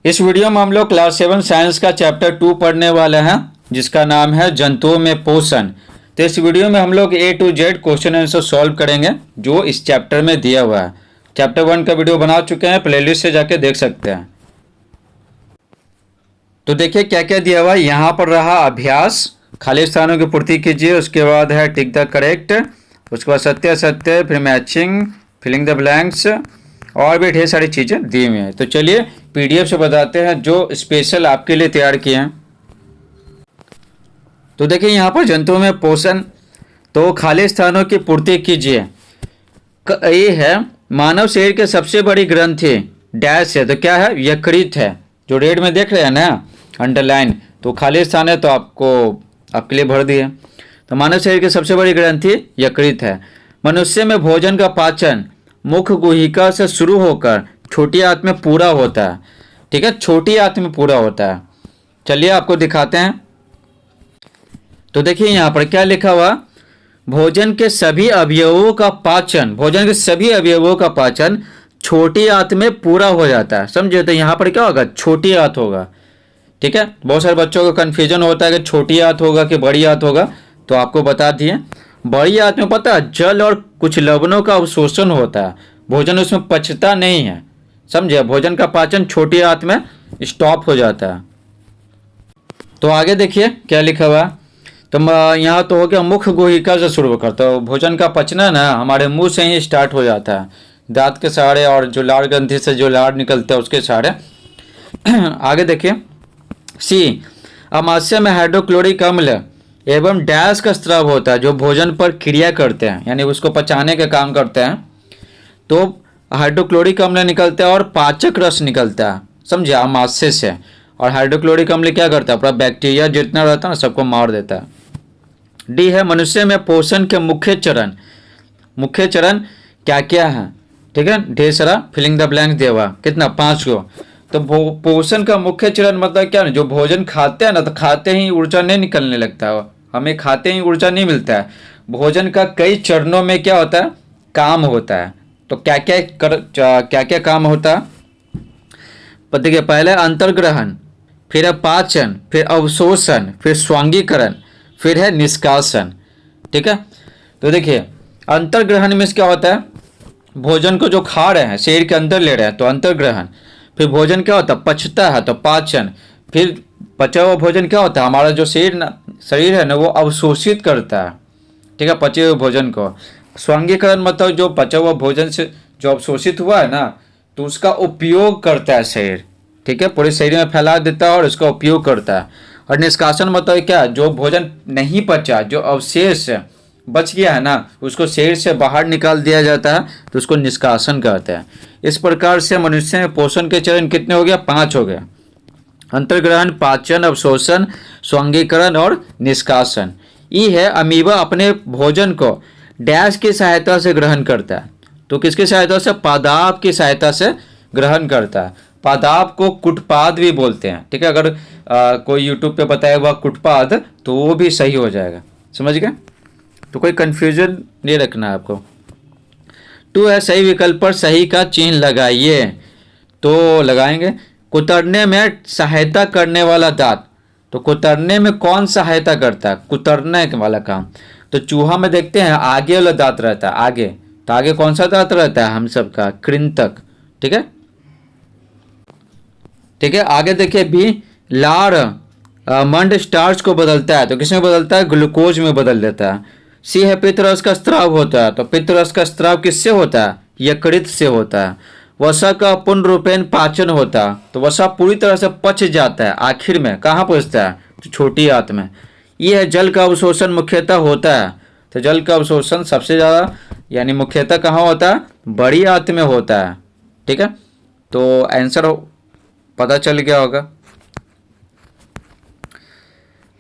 इस वीडियो में हम लोग क्लास 7 साइंस का चैप्टर 2 पढ़ने वाले हैं, जिसका नाम है जंतुओं में पोषण। तो इस वीडियो में हम लोग A to Z question answer solve करेंगे जो इस चैप्टर में दिया हुआ है। चैप्टर 1 का वीडियो बना चुके हैं, प्लेलिस्ट से जाके देख सकते हैं। तो देखिए क्या क्या दिया हुआ है। यहाँ पर रहा अभ्यास, खाली स्थानों की पूर्ति कीजिए। उसके बाद है टिक द करेक्ट, उसके बाद सत्य असत्य, फिर मैचिंग, फिलिंग द ब्लैंक्स, और भी ढेर सारी चीज़ें दी हुई हैं। तो चलिए PDF से बताते हैं जो स्पेशल आपके लिए तैयार किए हैं। तो देखिए यहाँ पर जंतुओं में पोषण, तो खाली स्थानों की पूर्ति कीजिए। ये है मानव शरीर के सबसे बड़ी ग्रंथि डैश है, तो क्या है? यकृत है। जो रेड में देख रहे हैं ना अंडरलाइन, तो खाली स्थान है तो आपके लिए भर दिए। तो मानव शरीर की सबसे बड़ी ग्रंथि यकृत है। मनुष्य में भोजन का पाचन मुख गुहिका से शुरू होकर छोटी आंत में पूरा होता है। ठीक है, छोटी आंत में पूरा होता है। चलिए आपको दिखाते हैं। तो देखिए यहाँ पर क्या लिखा हुआ, भोजन के सभी अवयवों का पाचन, भोजन के सभी अवयवों का पाचन छोटी आंत में पूरा हो जाता है। समझे? तो यहाँ पर क्या होगा? छोटी आंत होगा। ठीक है, बहुत सारे बच्चों को कन्फ्यूजन होता है कि छोटी आंत होगा कि बड़ी आंत होगा, तो आपको बता दिए। बड़ी आंत में पता है जल और कुछ लवणों का अवशोषण होता है, भोजन उसमें पचता नहीं है। समझे? भोजन का पाचन छोटी आंत में स्टॉप हो जाता है। तो आगे देखिए क्या लिखा हुआ। तो यहाँ तो हो गया मुख गुहिका से शुरू होकर, तो भोजन का पचना ना हमारे मुंह से ही स्टार्ट हो जाता है, दांत के सहारे और जो लाड़ ग्रंथि से जो लाड़ निकलते हैं उसके सहारे। आगे देखिए सी, अमाशय में हाइड्रोक्लोरिक अम्ल एवं डैश का स्राव होता है, जो भोजन पर क्रिया करते हैं यानी उसको पचाने का काम करते हैं। तो हाइड्रोक्लोरिक अम्ल निकलता है और पाचक रस निकलता है। समझे? अमाशय से। और हाइड्रोक्लोरिक अम्ल क्या करता है? पूरा बैक्टीरिया जितना रहता है ना सबको मार देता है। डी है मनुष्य में पोषण के मुख्य चरण। मुख्य चरण क्या क्या है? ठीक है, ढेर सारा फिलिंग द ब्लैंक दिया हुआ, कितना? 5 को। तो पोषण का मुख्य चरण मतलब क्या? जो भोजन खाते हैं ना, तो खाते ही ऊर्जा नहीं निकलने लगता है, हमें खाते ही ऊर्जा नहीं मिलता है। भोजन का कई चरणों में क्या होता है? काम होता है। तो क्या क्या काम होता है? देखिए पहले अंतर्ग्रहण, फिर है पाचन, फिर अवशोषण, फिर स्वांगीकरण, फिर है निष्कासन। ठीक है, तो देखिए अंतर्ग्रहण में क्या होता है? भोजन को जो खा रहे हैं शरीर के अंदर ले रहे हैं तो अंतर्ग्रहण। फिर भोजन क्या होता है? पचता है तो पाचन। फिर पचा हुआ भोजन क्या होता है? हमारा जो शरीर है ना वो अवशोषित करता है। ठीक है, पचे हुए भोजन को। स्वांगीकरण मतलब जो पचा हुआ भोजन से जो अवशोषित हुआ है ना, तो उसका उपयोग करता है शरीर। ठीक है, पूरे शरीर में फैला देता है और उसका उपयोग करता है। और निष्कासन मतलब क्या? जो भोजन नहीं पचा, जो अवशेष बच गया है ना, उसको शरीर से बाहर निकाल दिया जाता है, तो उसको निष्कासन कहते हैं। इस प्रकार से मनुष्य में पोषण के चरण कितने हो गया? 5 हो गए। अंतर्ग्रहण, पाचन, अवशोषण, स्वांगीकरण और निष्कासन। ई है अमीबा अपने भोजन को डैश की सहायता से ग्रहण करता है। तो किसकी सहायता से? पादाप की सहायता से ग्रहण करता है। पादाप को कुटपाद भी बोलते हैं। ठीक है, अगर कोई यूट्यूब पे बताया हुआ कुटपाद तो वो भी सही हो जाएगा। समझ गए? तो कोई कंफ्यूजन नहीं रखना है आपको। 2 है सही विकल्प पर सही का चिन्ह लगाइए। तो लगाएंगे कुतरने में सहायता करने वाला दांत। तो कुतरने में कौन सहायता करता है? कुतरने वाला काम। तो चूहा में देखते हैं आगे वाला दांत रहता है, आगे। तो आगे कौन सा दांत रहता है? हम सबका कृंतक। ठीक है, ठीक है। आगे देखिए भी, लार मंड स्टार्च को बदलता है, तो किसमें बदलता है? ग्लूकोज में बदल देता है। सी है पित्तरस का स्त्राव होता है, तो पित्तरस का स्त्राव किससे होता है? यकृत से होता है। वसा का पूर्ण रूपेण पाचन होता है, तो वसा पूरी तरह से पच जाता है, आखिर में कहाँ पहुँचता है? तो छोटी आंत में। ये है जल का अवशोषण मुख्यतः होता है, तो जल का अवशोषण सबसे ज़्यादा यानी मुख्यतः कहाँ होता है? बड़ी आंत में होता है। ठीक है, तो आंसर पता चल गया होगा।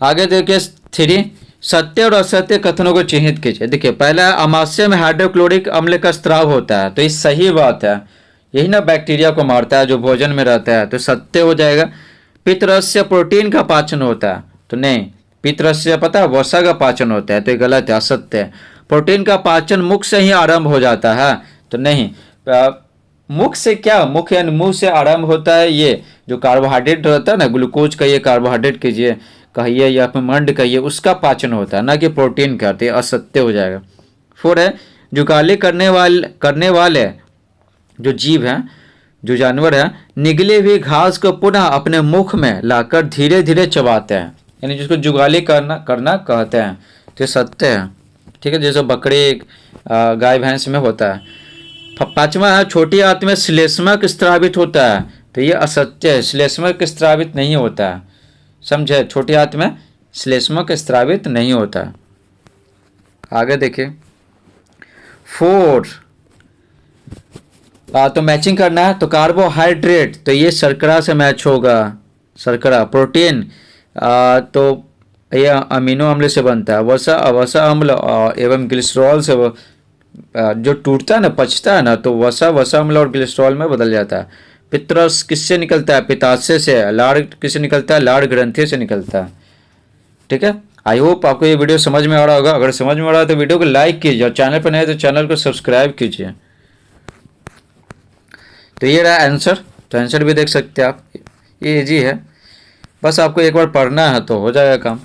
आगे देखिए 3, सत्य और असत्य कथनों को चिन्हित कीजिए। देखिए पहला, अमाशय में हाइड्रोक्लोरिक अम्ल का स्त्राव होता है, तो ये सही बात है। यही ना बैक्टीरिया को मारता है जो भोजन में रहता है, तो सत्य हो जाएगा। पित्तरस से प्रोटीन का पाचन होता है, तो नहीं। पित्तरस से पता है वसा का पाचन होता है, तो ये गलत है, असत्य है। प्रोटीन का पाचन मुख से ही आरंभ हो जाता है, तो नहीं। मुख से क्या, मुख यानी मुंह से आरंभ होता है। ये जो कार्बोहाइड्रेट रहता है ना, ग्लूकोज कहिए, कार्बोहाइड्रेट कीजिए कहिए, या फिर मंड कहिए, उसका पाचन होता है, ना कि प्रोटीन का। तो ये असत्य हो जाएगा। 4 है जुगाली करने वाले जो जीव हैं, जो जानवर हैं, निगले हुए घास को पुनः अपने मुख में लाकर धीरे धीरे चबाते हैं, यानी जिसको जुगाली करना कहते हैं। तो ये सत्य है। ठीक है, जैसे बकरी गाय भैंस में होता है। 5वां है छोटी आंत में श्लेष्मक स्त्रावित होता है। तो ये असत्य है, श्लेष्मक स्त्रावित नहीं होता है। समझे, छोटी आंत में श्लेष्मक स्त्रावित नहीं होता है। आगे देखिए 4 तो मैचिंग करना है। तो कार्बोहाइड्रेट, तो ये शर्करा से मैच होगा, शर्करा। प्रोटीन तो ये अमीनो अम्ल से बनता है। वसा अम्ल एवं ग्लिसरॉल से जो टूटता है ना, पचता है ना, तो वसा अम्ल और ग्लिसरॉल में बदल जाता है। पित्रस किससे निकलता है? पित्ताशय से। लाड़ किससे निकलता है? लाड़ ग्रंथि से निकलता है। ठीक है, आई होप आपको ये वीडियो समझ में आ रहा होगा। अगर समझ में आ रहा है तो वीडियो को लाइक कीजिए, और चैनल पर नए तो चैनल को सब्सक्राइब कीजिए। तो ये रहा आंसर। तो आंसर भी देख सकते हैं आप, ये इजी है, बस आपको एक बार पढ़ना है तो हो जाएगा काम।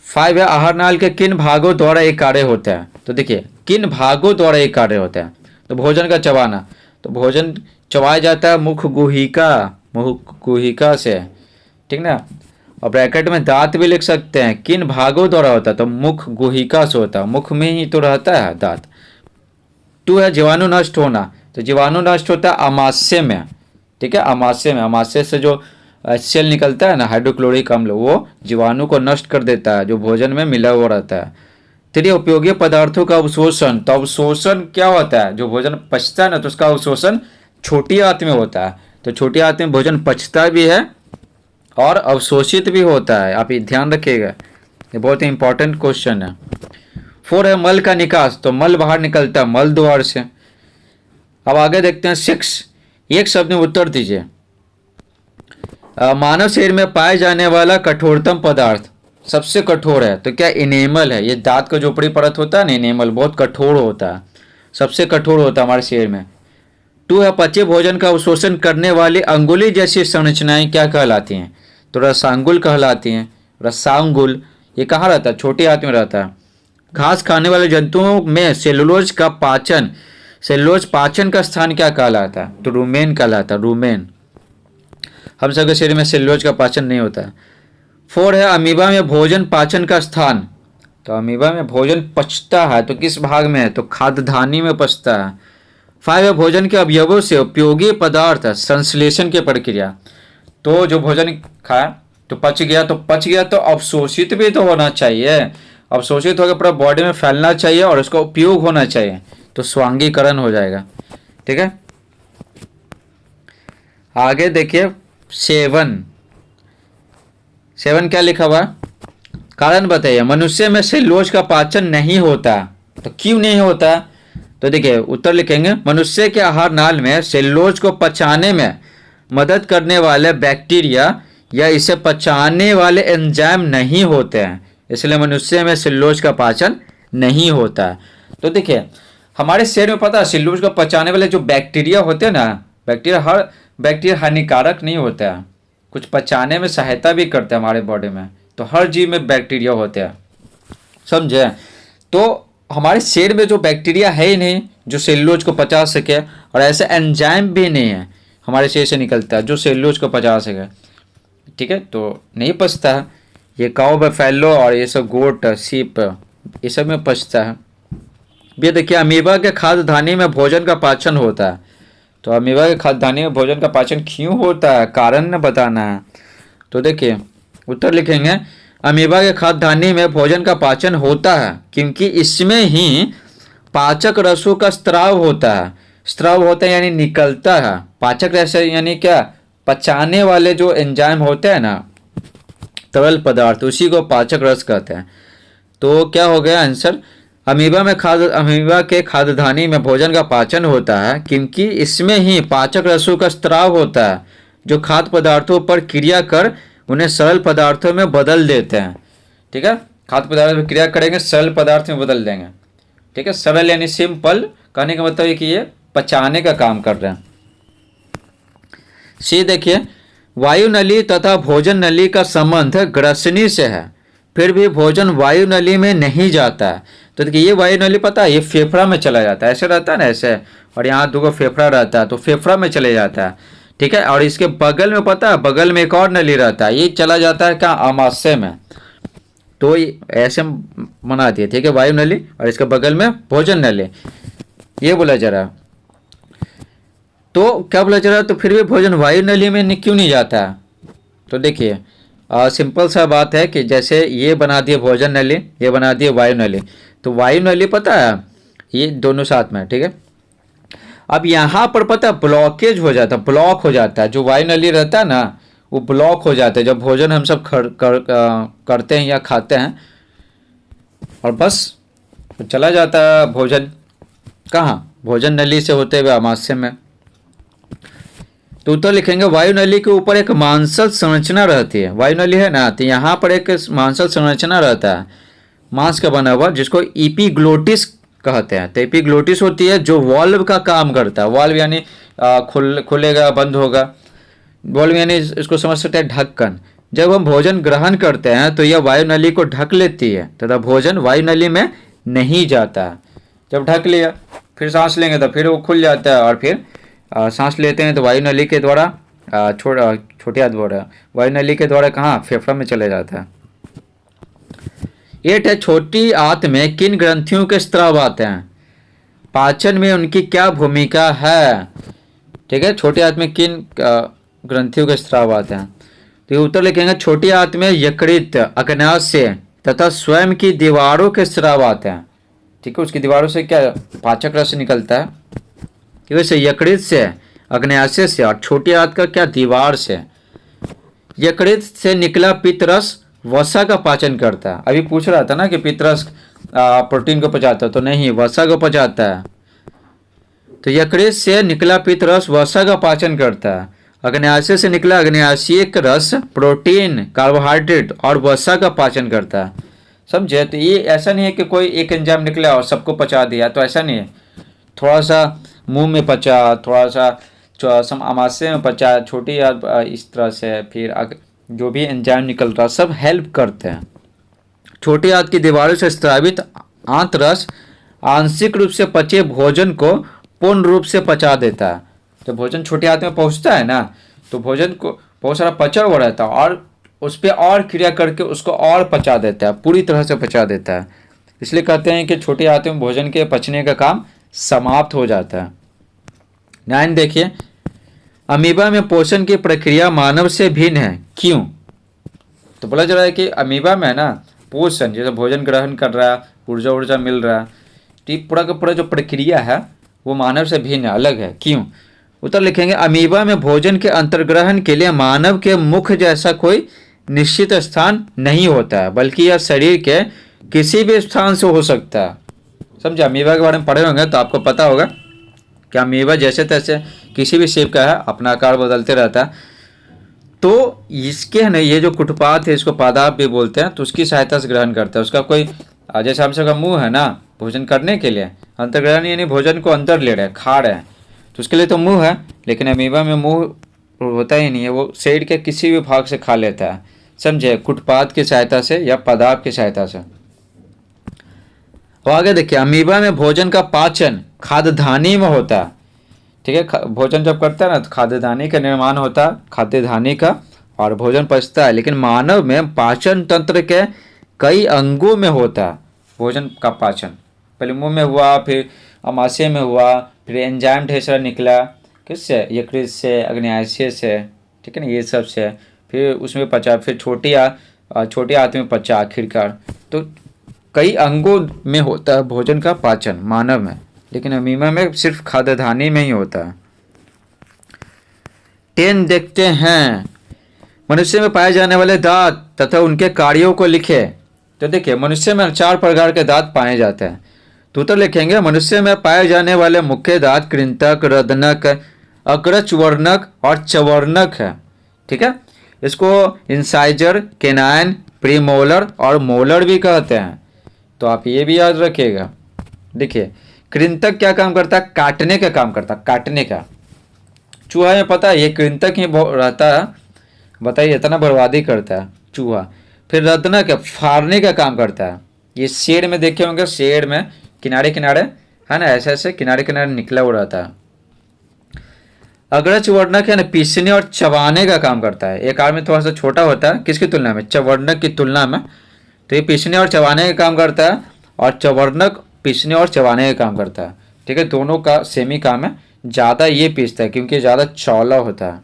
5 है आहार नाल के किन भागों द्वारा एक कार्य होता है? तो देखिए किन भागों द्वारा एक कार्य होता है। तो भोजन का चबाना, तो भोजन चबाया जाता है मुख गुहिका से। ठीक ना, और ब्रैकेट में दांत भी लिख सकते हैं। किन भागों द्वारा होता है? तो मुख गुहिका से होता है, मुख में ही तो रहता है दांत। 2 है जीवाणु नष्ट होना। तो जीवाणु नष्ट होता है आमाशय में। ठीक है, आमाशय में, आमाशय से जो सेल निकलता है ना, हाइड्रोक्लोरिक अम्ल, वो जीवाणु को नष्ट कर देता है जो भोजन में मिला हुआ रहता है। 3 उपयोगी पदार्थों का अवशोषण। तो अवशोषण क्या होता है? जो भोजन पचता है ना, तो उसका अवशोषण छोटी आंत में होता है। तो छोटी आंत में भोजन पचता भी है और अवशोषित भी होता है। आप ये ध्यान रखिएगा, ये बहुत ही इंपॉर्टेंट क्वेश्चन है। 4 है मल का निकास। तो मल बाहर निकलता है मल द्वार से। अब आगे देखते हैं 6, एक शब्द में उत्तर दीजिए। मानव शरीर में पाए जाने वाला कठोरतम पदार्थ, सबसे कठोर है तो क्या? इनेमल है। ये दांत का जो ऊपरी परत होता है ना, इनेमल बहुत कठोर होता है, सबसे कठोर होता है हमारे शरीर में। 2 है पचे भोजन का अवशोषण करने वाली अंगुली जैसी संरचनाएं क्या कहलाती हैं? तो रसांगुल कहलाती हैं। रसांगुल ये कहाँ रहता है? छोटी आंत में रहता है। घास खाने वाले जंतुओं में सेलुलोज पाचन का स्थान क्या कहलाता है? तो रूमेन कहलाता है, रूमेन। हम सबके शरीर में सेलुलोज का पाचन नहीं होता है। 4 है अमीबा में भोजन पाचन का स्थान। तो अमीबा में भोजन पचता है तो किस भाग में है? तो खाद्यधानी में पचता है। 5 है भोजन के अवयवों से उपयोगी पदार्थ संश्लेषण की प्रक्रिया। तो जो भोजन खाया तो पच गया तो अवशोषित भी तो होना चाहिए। अवशोषित होकर पूरा बॉडी में फैलना चाहिए और उसका उपयोग होना चाहिए, तो स्वांगीकरण हो जाएगा। ठीक है, आगे देखिए 7 क्या लिखा हुआ? कारण बताइए। मनुष्य में सेलुलोज का पाचन नहीं होता। तो क्यों नहीं होता? तो देखिए उत्तर लिखेंगे, मनुष्य के आहार नाल में सेलुलोज को पचाने में मदद करने वाले बैक्टीरिया या इसे पचाने वाले एंजाइम नहीं होते हैं, इसलिए मनुष्य में सेलुलोज का पाचन नहीं होता है। तो देखिए हमारे शरीर में पता है सेलुलोज को पचाने वाले जो बैक्टीरिया होते हैं ना, हर बैक्टीरिया हानिकारक नहीं होता है, कुछ पचाने में सहायता भी करते हैं हमारे बॉडी में। तो हर जीव में बैक्टीरिया होते हैं, समझे? तो हमारे शरीर में जो बैक्टीरिया है ही नहीं जो सेलुलोज को पचा सके, और ऐसे एंजाइम भी नहीं है हमारे शरीर से निकलता है जो सेलुलोज को पचा सके। ठीक है, तो नहीं पचता है। ये काऊ बफेलो और ये सब गोट सीप ये सब में पचता है। ये देखिए अमीबा के खाद्यधानी में भोजन का पाचन होता है। तो अमीबा के खाद्यधानी में भोजन का पाचन क्यों होता है, कारण न बताना है। तो देखिए उत्तर लिखेंगे, अमीबा के खाद्यधानी में भोजन का पाचन होता है क्योंकि इसमें ही पाचक रसों का स्त्राव होता है। स्त्राव होता है यानी निकलता है। पाचक रस यानी क्या? पचाने वाले जो एंजाइम होते हैं ना, तरल पदार्थ, उसी को पाचक रस कहते हैं। तो क्या हो गया आंसर? अमीबा के खाद्यधानी में भोजन का पाचन होता है क्योंकि इसमें ही पाचक रसों का स्त्राव होता है जो खाद्य पदार्थों पर क्रिया कर उन्हें सरल पदार्थों में बदल देते हैं। ठीक है, खाद्य पदार्थ में क्रिया करेंगे, सरल पदार्थ में बदल देंगे। ठीक है, सरल यानी सिंपल, कहने का मतलब है कि ये पचाने का काम कर रहे हैं। सी देखिए, वायु नली तथा भोजन नली का संबंध ग्रसनी से है, फिर भी भोजन वायु नली में नहीं जाता है। तो देखिए ये वायु नली पता है ये फेफड़ा में चला जाता है, ऐसे रहता है ना ऐसे, और यहाँ दो फेफड़ा रहता है तो फेफड़ा में चले जाता है, ठीक है। और इसके बगल में पता है, बगल में एक और नली रहता है, ये चला जाता है क्या, आमाशय में। तो ऐसे बना दिए, ठीक है, वायु नली और इसके बगल में भोजन नली, ये बोला जा रहा। तो क्या बोला जा रहा, तो फिर भी भोजन वायु नली में क्यों नहीं जाता है? तो देखिए सिंपल सा बात है कि जैसे ये बना दिए भोजन नली, ये बना दिए वायु नली, तो वायु नली पता है ये दोनों साथ में, ठीक है। अब यहाँ पर पता है ब्लॉकेज हो जाता है, ब्लॉक हो जाता है, जो वायु नली रहता है ना वो ब्लॉक हो जाता है जब भोजन हम सब करते हैं या खाते हैं, और बस चला जाता है भोजन कहाँ, भोजन नली से होते हुए आमाशय में। तो उत्तर लिखेंगे वायु नली के ऊपर एक मांसल संरचना रहती है, वायु नली है ना, तो यहाँ पर एक मांसल संरचना रहता है मांस का बना हुआ, जिसको एपिग्लोटिस कहते हैं। तो एपिग्लोटिस होती है जो वॉल्व का काम करता है, वॉल्व यानी खुलेगा बंद होगा, वॉल्व यानी इसको समझ सकते हैं ढक्कन। जब हम भोजन ग्रहण करते हैं तो यह वायु नली को ढक लेती है तथा भोजन वायु नली में नहीं जाता है। जब ढक लिया फिर सांस लेंगे तो फिर वो खुल जाता है, और फिर सांस लेते हैं तो वायु नली के द्वारा छोटी हाथ बोल रहा है, वायु नली के द्वारा कहाँ, फेफड़ा में चले जाता है। 8 है, छोटी आंत में किन ग्रंथियों के स्राव आते हैं, पाचन में उनकी क्या भूमिका है, ठीक है। छोटी आंत में किन ग्रंथियों के स्राव आते हैं, तो ये उत्तर लिखेंगे छोटी आंत में यकृत, अग्नाशय तथा स्वयं की दीवारों के स्राव आते हैं, ठीक है। उसकी दीवारों से क्या पाचक रस निकलता है, ठीक है, यकृत से, अग्नाशय से, और छोटी आंत का क्या, दीवार से। यकृत से निकला पित्त रस वसा का पाचन करता है। अभी पूछ रहा था ना कि पित्त रस प्रोटीन को पचाता है, तो नहीं, वसा को पचाता है। तो यकृत से निकला पित्त रस वसा का पाचन करता है, अग्नाशय से निकला अग्नाशयिक रस प्रोटीन, कार्बोहाइड्रेट और वसा का पाचन करता है, समझे। तो ये ऐसा नहीं है कि कोई एक एंजाइम निकला और सबको पचा दिया, तो ऐसा नहीं है, थोड़ा सा मुंह में पचा, थोड़ा सा आमाशय में पचा, छोटी इस तरह से, फिर जो भी एंजाइम निकल रहा सब हेल्प करते हैं। छोटी आंत की दीवारों से स्रावित आंत रस आंशिक रूप से पचे भोजन को पूर्ण रूप से पचा देता है। तो भोजन छोटी आंत में पहुंचता है ना, तो भोजन को बहुत सारा पचा हुआ रहता है और उस पर और क्रिया करके उसको और पचा देता है, पूरी तरह से पचा देता है। इसलिए कहते हैं कि छोटी आंत में भोजन के पचने का काम समाप्त हो जाता है। 9 देखिए, अमीबा में पोषण की प्रक्रिया मानव से भिन्न है, क्यों? तो बोला जा रहा है कि अमीबा में ना पोषण, जैसे भोजन ग्रहण कर रहा है, ऊर्जा मिल रहा है, तो पूरा का पूरा जो प्रक्रिया है वो मानव से भिन्न है, अलग है, क्यों? उत्तर लिखेंगे अमीबा में भोजन के अंतर्ग्रहण के लिए मानव के मुख जैसा कोई निश्चित स्थान नहीं होता है, बल्कि यह शरीर के किसी भी स्थान से हो सकता है। समझे, अमीबा के बारे में पढ़े होंगे तो आपको पता होगा कि अमीबा जैसे तैसे किसी भी शेप का है, अपना आकार बदलते रहता है। तो इसके है ना, ये जो कुटपात है इसको पादाप भी बोलते हैं, तो उसकी सहायता से ग्रहण करता है। उसका कोई जैसे हम सबका मुंह है ना भोजन करने के लिए, अंतर्ग्रहण यानी भोजन को अंदर ले रहे हैं, खा रहे हैं, तो उसके लिए तो मुंह है, लेकिन अमीबा में मुंह होता ही नहीं है, वो शरीर के किसी भी भाग से खा लेता है, समझे, कुटपात की सहायता से या पादाप की सहायता से। और आगे देखिए, अमीबा में भोजन का पाचन खाद्यधानी में होता है, ठीक है। भोजन जब करता है ना तो खाद्यधानी का निर्माण होता है, खाद्यधानी का, और भोजन पचता है। लेकिन मानव में पाचन तंत्र के कई अंगों में होता है भोजन का पाचन, पहले मुंह में हुआ, फिर आमाशय में हुआ, फिर एंजाइम ढेर सारा निकला, किससे, यकृत से, अग्नाशय से, ठीक है ना, ये सब से, फिर उसमें पचा, फिर छोटी आंत में पचा आखिरकार। तो कई अंगों में होता है भोजन का पाचन मानव में, लेकिन अमीबा में सिर्फ खाद्यधानी में ही होता है। 10 देखते हैं, मनुष्य में पाए जाने वाले दांत तथा उनके कार्यों को लिखे। तो देखिए, मनुष्य में 4 प्रकार के दांत पाए जाते हैं, तो उत्तर लिखेंगे मनुष्य में पाए जाने वाले मुख्य दांत कृंतक, रदनक, अग्रचवर्णक और चवर्णक है, ठीक है। इसको इंसाइजर, केनाइन, प्रीमोलर और मोलर भी कहते हैं, तो आप ये भी याद रखिएगा। देखिए, कृंतक क्या काम करता है, काटने का काम करता है, काटने का, चूहा में पता है ये कृंतक ही रहता है, बताइए इतना बर्बादी करता है चूहा। फिर रत्नक फाड़ने का काम करता है। ये शेर में देखे होंगे, शेर में किनारे किनारे है ना, ऐसे ऐसे किनारे किनारे निकला हुआ रहता है। अग्रज वर्णक है ना, पीसने और चबाने का काम करता है। एक आदमी थोड़ा सा छोटा होता है किसकी तुलना में, चवर्णक की तुलना में, तो ये पीसने और चबाने का काम करता है, और चवर्णक पीसने और चबाने का काम करता है। ठीक है, दोनों का सेम ही काम है, ज़्यादा ये पीसता है क्योंकि ज़्यादा चौला होता है।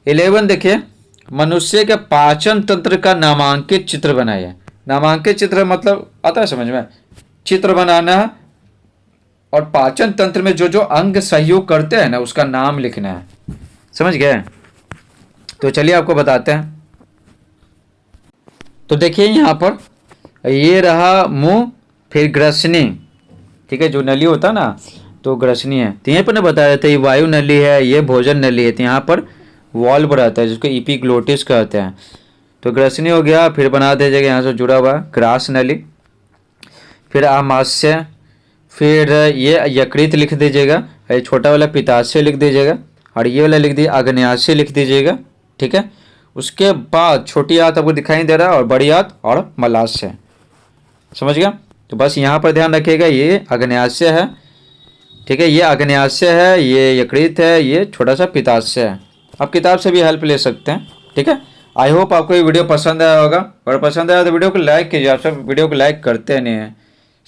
11 देखिए, मनुष्य के पाचन तंत्र का नामांकित चित्र बनाइए। नामांकित चित्र मतलब आता है समझ में, चित्र बनाना है और पाचन तंत्र में जो जो अंग सहयोग करते हैं ना उसका नाम लिखना है। समझ गए? तो चलिए आपको बताते हैं। तो देखिए यहाँ पर ये रहा मुंह, फिर ग्रसनी, ठीक है, जो नली होता है ना तो ग्रसनी है। तो यहीं पर ना बता रहे थे ये वायु नली है, ये भोजन नली है। तो यहाँ पर वॉल्व रहता है जिसको एपिग्लोटिस कहते हैं। तो ग्रसनी हो गया, फिर बना दीजिएगा यहाँ से जुड़ा हुआ ग्रास नली, फिर आमाशय, फिर ये यकृत लिख दीजिएगा, ये छोटा वाला पित्ताशय लिख दीजिएगा, और ये वाला लिख दीजिए आग्नेयाशय लिख दीजिएगा। ठीक है, उसके बाद छोटी आंत आपको दिखाई दे रहा है और बड़ी आंत और मलाशय। समझ गया? तो बस यहाँ पर ध्यान रखिएगा, ये आग्नेयाशय है, ठीक है, ये आग्नेयाशय है, ये यकृत है, ये छोटा सा पित्ताशय है। आप किताब से भी हेल्प ले सकते हैं। ठीक है, आई होप आपको ये वीडियो पसंद आया होगा, और पसंद आया तो वीडियो को लाइक कीजिए। आप सब वीडियो को लाइक करते नहीं हैं,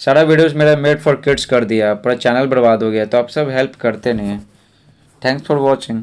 सारा वीडियोस मेरा मेड फॉर किड्स कर दिया, पूरा चैनल बर्बाद हो गया, तो आप सब हेल्प करते नहीं हैं। Thanks for watching.